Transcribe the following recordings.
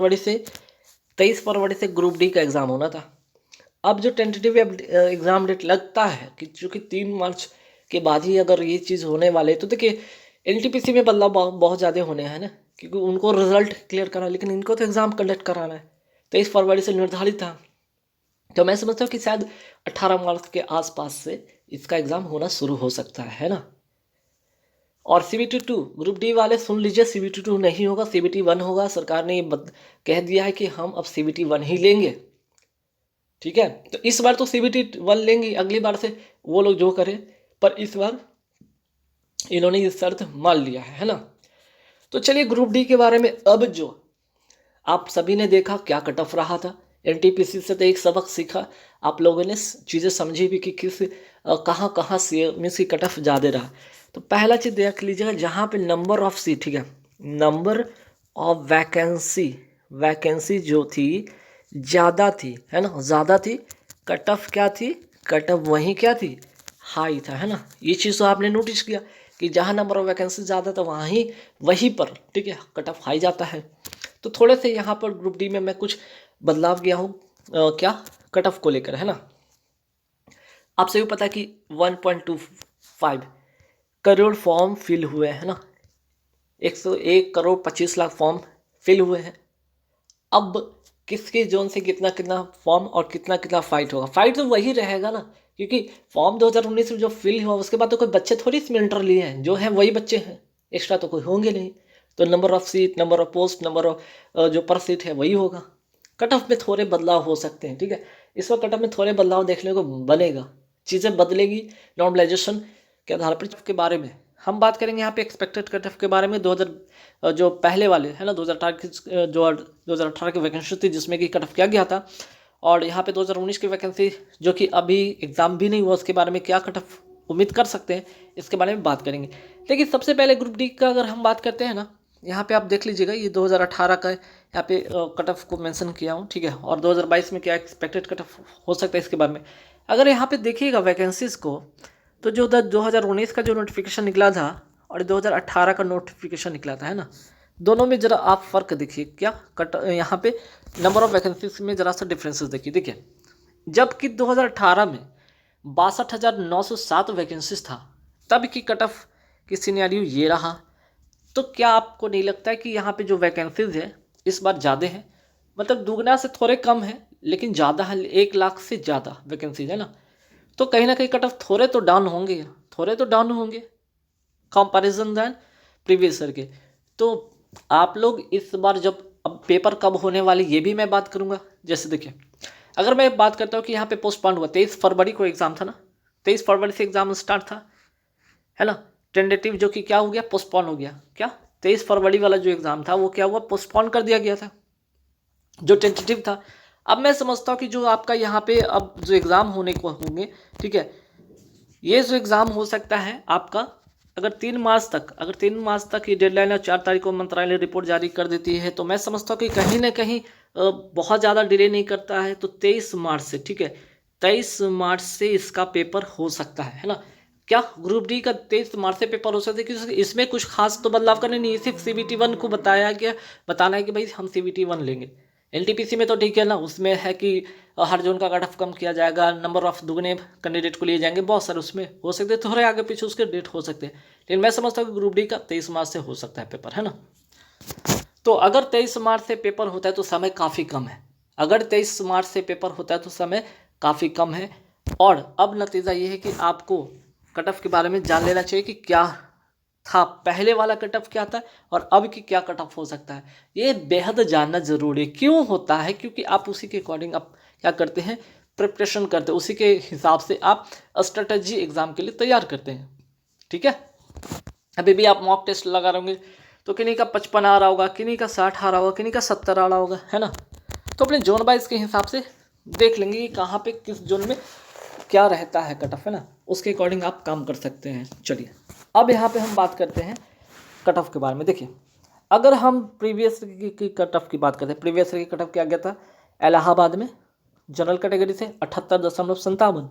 फरवरी से 23 फरवरी से group D का एग्ज़ाम होना था। अब जो टेंटेटिव एग्ज़ाम डेट लगता है कि चूँकि 3 मार्च के बाद ही अगर ये चीज़ होने वाले तो देखिए एनटीपीसी में बदलाव बहुत ज़्यादा होने हैं ना, क्योंकि उनको रिजल्ट क्लियर करना है, लेकिन इनको तो एग्ज़ाम कंडक्ट कराना है। 23 फरवरी से निर्धारित था, तो मैं समझता हूँ कि शायद 18 मार्च के आसपास से इसका एग्ज़ाम होना शुरू हो सकता है ना। और CBT 2 ग्रुप डी वाले सुन लीजिए, CBT 2 नहीं होगा, CBT 1 होगा। सरकार ने ये कह दिया है कि हम अब CBT 1 ही लेंगे, ठीक है। तो इस बार तो CBT 1 लेंगे, अगली बार से वो लोग जो करें, पर इस बार इन्होंने ये शर्त मान लिया है ना। तो चलिए ग्रुप डी के बारे में, अब जो आप सभी ने देखा क्या कट ऑफ रहा था, एनटीपीसी से तो एक सबक सीखा, आप लोगों ने चीज़ें समझी भी कि किस कहाँ कहाँ से मीन्स की कट ऑफ ज़्यादा रहा। तो पहला चीज़ देख लीजिएगा, जहाँ पे नंबर ऑफ सीट, ठीक है, नंबर ऑफ वैकेंसी जो थी ज़्यादा थी, है ना, ज़्यादा थी। कट ऑफ क्या थी, कट ऑफ वहीं क्या थी, हाई था, है ना। ये चीज़ तो आपने नोटिस किया कि जहाँ नंबर ऑफ वैकेंसी ज़्यादा था वहीं पर, ठीक है, कट ऑफ हाई जाता है। तो थोड़े से यहाँ पर ग्रुप डी में मैं कुछ बदलाव किया हूँ, क्या, कट ऑफ को लेकर, है ना। आपसे भी पता है कि 1.25 करोड़ फॉर्म फिल हुए हैं ना, 101 करोड़ 25 लाख फॉर्म फिल हुए हैं। अब किसके जोन से कितना कितना फॉर्म और कितना कितना फाइट होगा, फाइट तो वही रहेगा ना, क्योंकि फॉर्म 2019 में जो फिल हुआ उसके बाद तो कोई बच्चे थोड़ी इसमें इंटर लिए हैं, जो हैं वही बच्चे हैं, एक्स्ट्रा तो कोई होंगे नहीं। तो number of seat, number of post, number of जो पर सीट है वही होगा। कट ऑफ में थोड़े बदलाव हो सकते हैं, ठीक है, इस वक्त कट ऑफ में थोड़े बदलाव देखने को बनेगा, चीज़ें बदलेगी नॉर्मलाइजेशन के आधार पर। के बारे में हम बात करेंगे यहाँ पे एक्सपेक्टेड कट ऑफ के बारे में। 2000 जो पहले वाले है ना, 2018 की जो 2018 की वैकेंसी थी जिसमें कि कट ऑफ किया गया था, और यहाँ पे 2019 की वैकेंसी जो कि अभी एग्ज़ाम भी नहीं हुआ, उसके बारे में क्या कट ऑफ उम्मीद कर सकते हैं, इसके बारे में बात करेंगे। लेकिन सबसे पहले ग्रुप डी का अगर हम बात करते हैं ना, यहाँ पे आप देख लीजिएगा, ये 2018 का यहाँ पे कट ऑफ को मेंशन किया हूँ, ठीक है, और 2022 में क्या एक्सपेक्टेड कट ऑफ हो सकता है इसके बारे में। अगर यहाँ पे देखिएगा वैकेंसीज को, तो जो 2019 का जो नोटिफिकेशन निकला था और 2018 का नोटिफिकेशन निकला था, है ना, दोनों में ज़रा आप फ़र्क देखिए, क्या कट यहाँ पे नंबर ऑफ वैकेंसीज में ज़रा सा डिफरेंसेस देखिए, जबकि 2018 में 62,907 वैकेंसीज था, तब की कट ऑफ की सिनेरियो ये रहा। तो क्या आपको नहीं लगता है कि यहाँ पे जो वैकेंसीज है इस बार ज़्यादा है, मतलब दुगना से थोड़े कम है लेकिन ज़्यादा है, 1 लाख से ज़्यादा वैकेंसीज है ना। तो कहीं ना कहीं कट ऑफ थोड़े तो डाउन होंगे कंपैरिजन दैन प्रीवियस ईयर के। तो आप लोग इस बार जब, अब पेपर कब होने वाली ये भी मैं बात करूँगा। जैसे देखिए, अगर मैं बात करता हूँ कि यहाँ पे पोस्टपोन हुआ, 23 फरवरी को एग्ज़ाम था ना, 23 फरवरी से एग्ज़ाम स्टार्ट था, है ना। टेंटेटिव जो कि क्या हो गया, पोस्टपोन हो गया। क्या 23 फरवरी वाला जो एग्ज़ाम था वो क्या हुआ, पोस्टपोन कर दिया गया था, जो टेंटेटिव था। अब मैं समझता हूँ कि जो आपका यहाँ पे अब जो एग्ज़ाम होने को होंगे, ठीक है, ये जो एग्ज़ाम हो सकता है आपका, अगर 3 मार्च तक ये डेडलाइन है, 4 तारीख को मंत्रालय रिपोर्ट जारी कर देती है, तो मैं समझता हूँ कि कहीं ना कहीं बहुत ज़्यादा डिले नहीं करता है, तो 23 मार्च से, ठीक है, 23 मार्च से इसका पेपर हो सकता है ना। क्या ग्रुप डी का 23 मार्च से पेपर हो सकता है, क्योंकि इसमें कुछ खास तो बदलाव करने नहीं है, सिर्फ CBT 1 को बताना है कि भाई हम CBT 1 लेंगे। एनटीपीसी में तो ठीक है ना, उसमें है कि हर जोन का कट ऑफ कम किया जाएगा, नंबर ऑफ दुगने कैंडिडेट को लिए जाएंगे, बहुत सारे उसमें हो सकते हैं, थोड़े आगे पीछे उसके डेट हो सकते हैं, लेकिन मैं समझता हूँ कि ग्रुप डी का 23 मार्च से हो सकता है पेपर, है ना। तो अगर 23 मार्च से पेपर होता है तो समय काफ़ी कम है, अगर 23 मार्च से पेपर होता है तो समय काफ़ी कम है। और अब नतीजा ये है कि आपको कट ऑफ के बारे में जान लेना चाहिए कि क्या था, पहले वाला कट ऑफ क्या था और अब की क्या कट ऑफ हो सकता है, ये बेहद जानना जरूरी है। क्यों होता है, क्योंकि आप उसी के अकॉर्डिंग आप क्या करते हैं, प्रिपरेशन करते हैं, उसी के हिसाब से आप स्ट्रेटजी एग्जाम के लिए तैयार करते हैं, ठीक है। अभी भी आप मॉक टेस्ट लगा रहे होंगे तो किन्हीं का 55 आ रहा होगा, किन्हीं का 60 आ रहा होगा, किन्हीं का 70 आ रहा होगा, है ना। तो अपने जोन वाइज के हिसाब से देख लेंगे कि कहाँ पे किस जोन में क्या रहता है कट ऑफ, है ना, उसके अकॉर्डिंग आप काम कर सकते हैं। चलिए अब यहाँ पे हम बात करते हैं कट ऑफ के बारे में। देखिए, अगर हम प्रीवियस की कट ऑफ की बात करते हैं, प्रीवियस की कट ऑफ क्या गया था, इलाहाबाद में जनरल कैटेगरी से 78.57,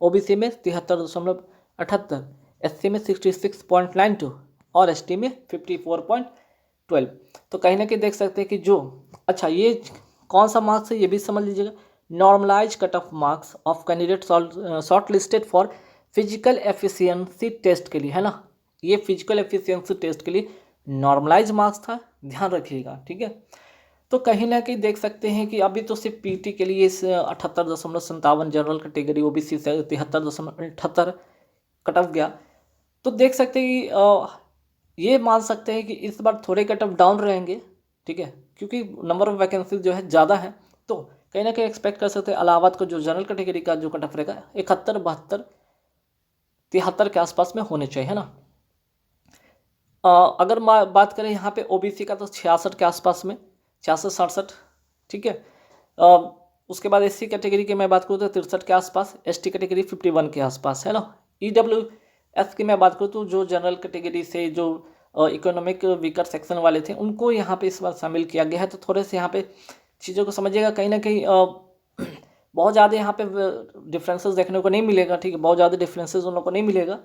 OBC में 73.78, SC में 66.92 और ST में 54.92, 12। तो कहीं ना कहीं देख सकते हैं कि जो अच्छा ये कौन सा मार्क्स है ये भी समझ लीजिएगा। Normalise cut off marks of candidate shortlisted for physical efficiency test के लिए, है ना। ये फिजिकल एफिशिएंसी टेस्ट के लिए नॉर्मलाइज मार्क्स था, ध्यान रखिएगा, ठीक है। तो कहीं ना कहीं देख सकते हैं कि अभी तो सिर्फ पीटी के लिए इस 78.57 जनरल कैटेगरी ओबीसी से 73.78 कट ऑफ गया। तो देख सकते हैं कि ये मान सकते हैं कि इस बार थोड़े कट ऑफ डाउन रहेंगे, ठीक है, क्योंकि नंबर ऑफ वैकेंसी जो है ज़्यादा है। तो कहीं ना कहीं एक्सपेक्ट कर सकते हैं इलाहाबाद को जो जनरल कैटेगरी का जो कट ऑफ रहेगा 71, 72, 73 के आसपास में होने चाहिए, है ना। अगर बात करें यहाँ पे ओबीसी का तो 66 के आसपास में, 66, 67, ठीक है। उसके बाद एससी कैटेगरी की मैं बात करूँ तो 63 के आसपास, एसटी कैटेगरी 51 के आसपास, है ना। ईडब्ल्यूएस की मैं बात करूँ तो जो जनरल कैटेगरी से जो इकोनॉमिक वीकर सेक्शन वाले थे उनको यहाँ पे इस बार शामिल किया गया है। तो थोड़े से यहाँ पे चीज़ों को समझिएगा, कहीं ना कहीं बहुत ज़्यादा यहाँ पे डिफरेंसेस देखने को नहीं मिलेगा, ठीक है, बहुत ज़्यादा डिफरेंसेस उन लोगों को नहीं मिलेगा।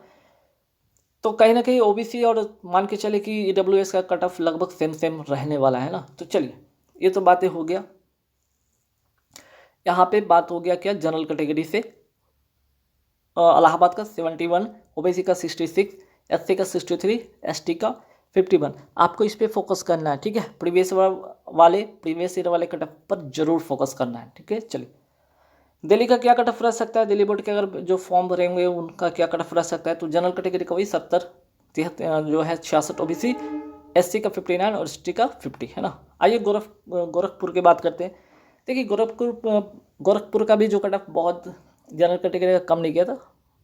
तो कहीं ना कहीं ओबीसी और मान के चले कि ईडब्ल्यूएस का कट ऑफ लगभग सेम सेम रहने वाला है ना। तो चलिए ये तो बातें हो गया। यहाँ पे बात हो गया क्या जनरल कैटेगरी से इलाहाबाद का 71, ओबीसी का 66, एससी का 63, एसटी का 51। आपको इस पे फोकस करना है, ठीक है। प्रीवियस ईयर वाले कट ऑफ पर जरूर फोकस करना है, ठीक है। चलिए दिल्ली का क्या कट ऑफ रह सकता है, दिल्ली बोर्ड के अगर जो फॉर्म भरेंगे उनका क्या कट ऑफ रह सकता है। तो जनरल कैटेगरी का वही 70, 73 जो है 66 ओबीसी, एससी का 59 और एसटी का 50, है ना। आइए गोरखपुर की बात करते हैं। देखिए गोरखपुर का भी जो कट ऑफ बहुत जनरल कैटेगरी का कम नहीं गया था,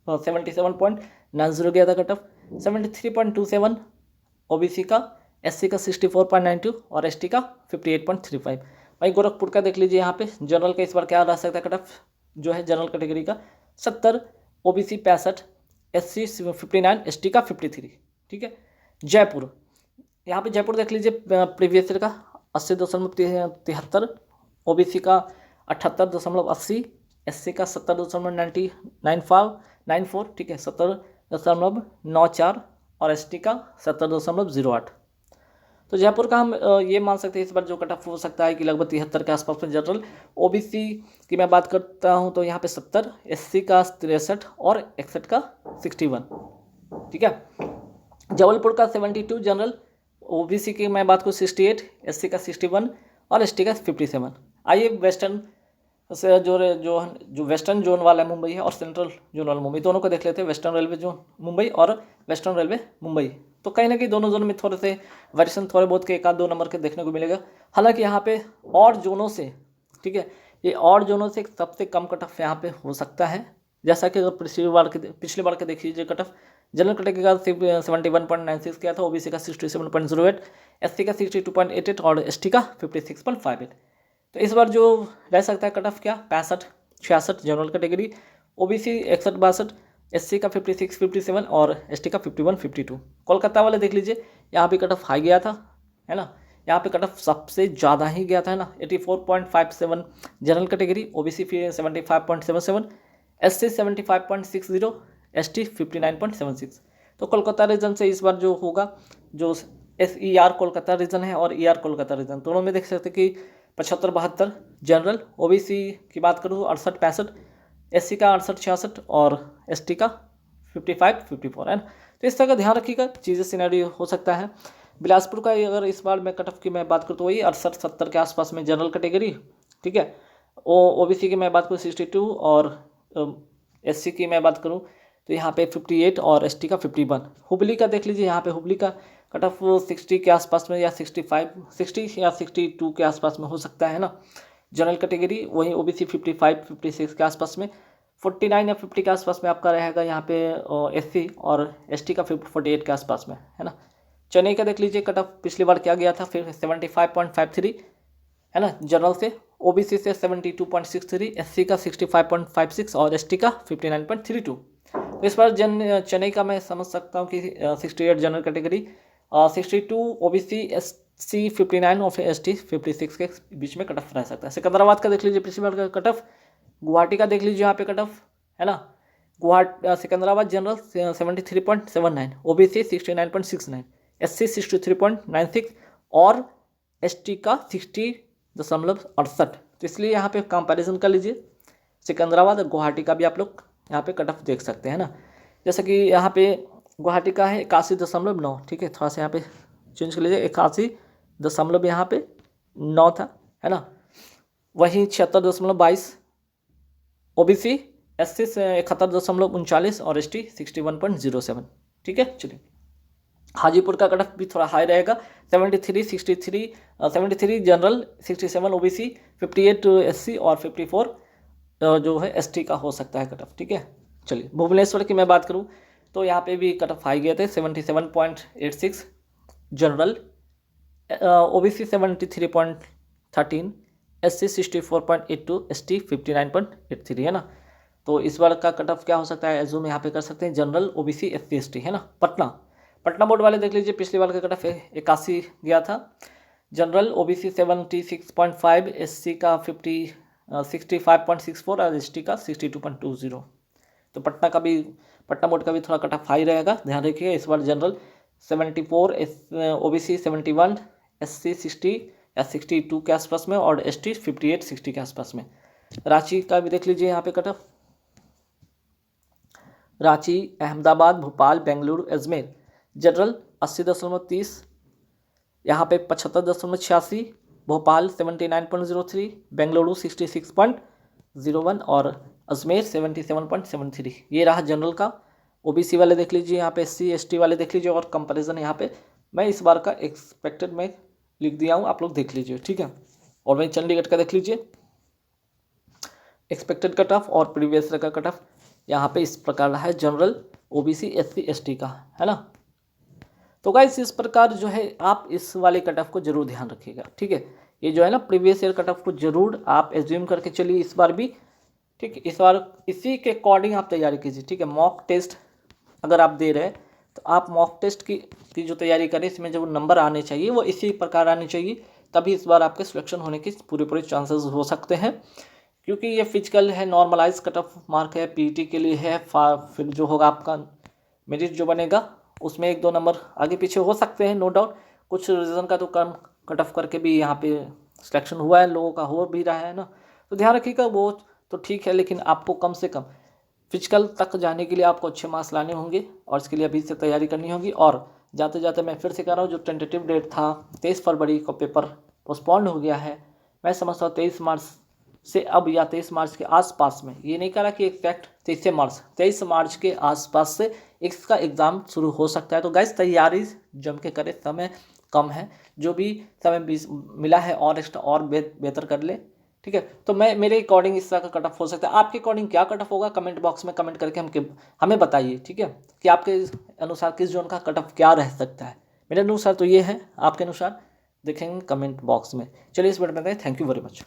77.90 गया था कट ऑफ, 73.27 ओबीसी का, एससी का 64.92 और एसटी का 58.35। भाई गोरखपुर का देख लीजिए, यहाँ पे जनरल का इस बार क्या रह सकता है कट ऑफ जो है जनरल कैटेगरी का 70, ओबीसी 65, एससी 59, एसटी का 53, ठीक है। जयपुर, यहाँ पे जयपुर देख लीजिए प्रीवियस ईयर का 80.73, ओबीसी का 78.80, एससी का 70.94, ठीक है, 70.94 और एसटी का 70.08। तो जयपुर का हम ये मान सकते हैं इस बार जो कट ऑफ हो सकता है कि लगभग 73 के आसपास में। जनरल ओबीसी की मैं बात करता हूँ तो यहाँ पे 70, एससी का 63 और 61 का 61, ठीक है। जबलपुर का 72 जनरल, ओबीसी की मैं बात करूँ 68, एससी का 61 और एसटी का 57। आइए वेस्टर्न से जो वेस्टर्न जोन वाला मुंबई है और सेंट्रल जोन वाला मुंबई, दोनों को देख लेते हैं। वेस्टर्न रेलवे जोन मुंबई और वेस्टर्न रेलवे मुंबई, तो कहीं ना कहीं दोनों जोन में थोड़े से वेरिएशन थोड़े बहुत के 1-2 नंबर के देखने को मिलेगा। हालांकि यहाँ पे और जोनों से, ठीक है, ये और जोनों से सबसे कम कट ऑफ यहाँ पे हो सकता है। जैसा कि अगर पिछली बार के देख लीजिए कट ऑफ जनरल कैटेगरी का 71.96 किया था, ओबीसी का 67.08, एससी का 62.88 और एसटी का 56.58। तो इस बार जो रह सकता है कट ऑफ क्या 65, 66 जनरल कैटेगरी, ओबीसी 61, 62, एससी का 56, 57 और एसटी का 51, 52। कोलकाता वाले देख लीजिए, यहाँ भी कट ऑफ हाई गया था, है ना। यहाँ पे कट ऑफ सबसे ज़्यादा ही गया था, है ना। 84.57 general category, OBC 75.77, SC 75.60, ST 59.76। तो कोलकाता रीजन से इस बार जो होगा, जो SER कोलकाता रीजन है और ER कोलकाता रीजन, दोनों में देख सकते कि 75, 72 जनरल, ओबीसी की बात करूँ 68, 65, एससी का 68, 66 और एसटी का 55, 54, है ना। तो इस तरह का ध्यान रखिएगा, चीज़ें सिनेरियो हो सकता है। बिलासपुर का अगर इस बार मैं कट ऑफ की मैं बात करूँ तो वही 68, 70 के आसपास में जनरल कैटेगरी, ठीक है। ओबीसी की मैं बात करूँ 62 और एससी की मैं बात करूँ तो यहाँ पे 58 और एसटी का 51। हुबली का देख लीजिए, यहाँ पे हुबली का कट ऑफ 60 के आसपास में या 65, 60 या 62 के आसपास में हो सकता है ना जनरल कैटेगरी। वहीं ओबीसी 55, 56 के आसपास में, 49 या 50 के आसपास में आपका रहेगा यहाँ पे एससी और एसटी का 48 के आसपास में, है ना। चेन्नई का देख लीजिए कट ऑफ पिछली बार क्या गया था, फिर 75.53, है ना जनरल से, ओबीसी से 72.63, एससी का 65.56 और एसटी का 59.32। तो इस बार चेन्नई का मैं समझ सकता हूँ कि 68 जनरल कैटेगरी, 62 ओबीसी, एससी 59 और एसटी 56 के बीच में कट ऑफ रह सकता है। सिकंदराबाद का देख लीजिए पिछली बार का कट ऑफ, गुवाहाटी का देख लीजिए यहाँ पे कट ऑफ, है ना। सिकंदराबाद जनरल 73.79, ओबीसी 69.69, एससी 63.96 और एसटी का 60.68। तो इसलिए यहाँ पे कंपैरिजन कर लीजिए। सिकंदराबाद और गुवाहाटी का भी आप लोग यहाँ पे कट ऑफ देख सकते हैं ना। जैसे कि यहाँ पे गुवाहाटी का है 81.9, ठीक है, थोड़ा सा यहाँ पे चेंज कर लीजिए, 81 यहाँ पे 9 था, है ना। वहीं 76.22 ओबीसी, एससी 71.39 और एसटी 61.07, ठीक है। चलिए हाजीपुर का कट ऑफ भी थोड़ा हाई रहेगा, 73 जनरल, 67 ओबीसी, 58 एससी और 54 जो है एसटी का हो सकता है कट ऑफ, ठीक है। चलिए भुवनेश्वर की मैं बात करूं तो यहाँ पे भी कट ऑफ हाई गए थे, 77.86 जनरल, ओबीसी 73.13, एससी 64.82, एसटी 59.83, है ना। तो इस बार का कट ऑफ क्या हो सकता है, एज्यूम यहाँ पे कर सकते हैं, जनरल, ओबीसी, एससी, एसटी, है ना। पटना बोर्ड वाले देख लीजिए, पिछली बार का कट ऑफ 81 गया था, जनरल ओबीसी 76.5, एससी का 65.64 और एसटी का 62.20। तो पटना बोर्ड का भी थोड़ा कट ऑफ हाई रहेगा, ध्यान रखिएगा। इस बार जनरल 74, ओबीसी 71, एससी 60 या 62 के आसपास में और एसटी 58, 60 के आसपास में। रांची का भी देख लीजिए यहाँ पे cut off, Ranchi, Ahmedabad, Bhopal, Bengaluru, Ajmer, general 80.30, यहाँ पे 75.86, भोपाल 79.03, बेंगलुरु 66.01 और अजमेर 77.73। ये रहा जनरल का। ओबीसी वाले देख लीजिए यहाँ पे, एससी एसटी वाले देख लीजिए, और कंपैरिजन यहाँ पे मैं इस बार का एक्सपेक्टेड में लिख दिया हूँ, आप लोग देख लीजिए, ठीक है। और वहीं चंडीगढ़ का देख लीजिए एक्सपेक्टेड कट ऑफ और प्रीवियस का कट ऑफ यहाँ पे इस प्रकार रहा है, जनरल, ओबीसी, एससी, एसटी का, है ना। तो गाइस इस प्रकार जो है आप इस वाले कट ऑफ को जरूर ध्यान रखिएगा, ठीक है। ये जो है ना प्रीवियस ईयर कट ऑफ को जरूर आप एज्यूम करके चलिए इस बार भी, ठीक है। इस बार इसी के अकॉर्डिंग आप तैयारी कीजिए, ठीक है। मॉक टेस्ट अगर आप दे रहे हैं तो आप मॉक टेस्ट की जो तैयारी करें, इसमें जो नंबर आने चाहिए वो इसी प्रकार आने चाहिए, तभी इस बार आपके सिलेक्शन होने के पूरे चांसेस हो सकते हैं। क्योंकि ये फिजिकल है, नॉर्मलाइज कट ऑफ मार्क है, पीटी के लिए है, फिर जो होगा आपका मेरिट जो बनेगा उसमें 1-2 नंबर आगे पीछे हो सकते हैं, नो डाउट। कुछ रीज़न का तो कम कट ऑफ करके भी यहाँ पे सिलेक्शन हुआ है, लोगों का हो भी रहा है ना। तो ध्यान रखिएगा, वो तो ठीक है, लेकिन आपको कम से कम फिजिकल तक जाने के लिए आपको अच्छे मार्क्स लाने होंगे और इसके लिए अभी से तैयारी करनी होगी। और जाते जाते मैं फिर से कह रहा हूँ, जो टेंटेटिव डेट था 23 फरवरी को पेपर पोस्टपोन्ड हो गया है। मैं समझता हूँ 23 मार्च से अब या 23 मार्च के आसपास में, ये नहीं कह रहा कि एग्जैक्ट 23 मार्च के आसपास से इसका एग्ज़ाम शुरू हो सकता है। तो गाइस तैयारी जम के करें, समय कम है, जो भी समय मिला है और एक्स्ट्रा और बेहतर कर ले, ठीक है। तो मैं मेरे अकॉर्डिंग इस तरह का कट ऑफ हो सकता है। आपके अकॉर्डिंग क्या कट ऑफ होगा कमेंट बॉक्स में कमेंट करके हमें बताइए, ठीक है, कि आपके अनुसार किस जोन का कट ऑफ क्या रह सकता है। मेरे अनुसार तो ये है, आपके अनुसार देखेंगे कमेंट बॉक्स में। चलिए इस वीडियो में थैंक यू वेरी मच।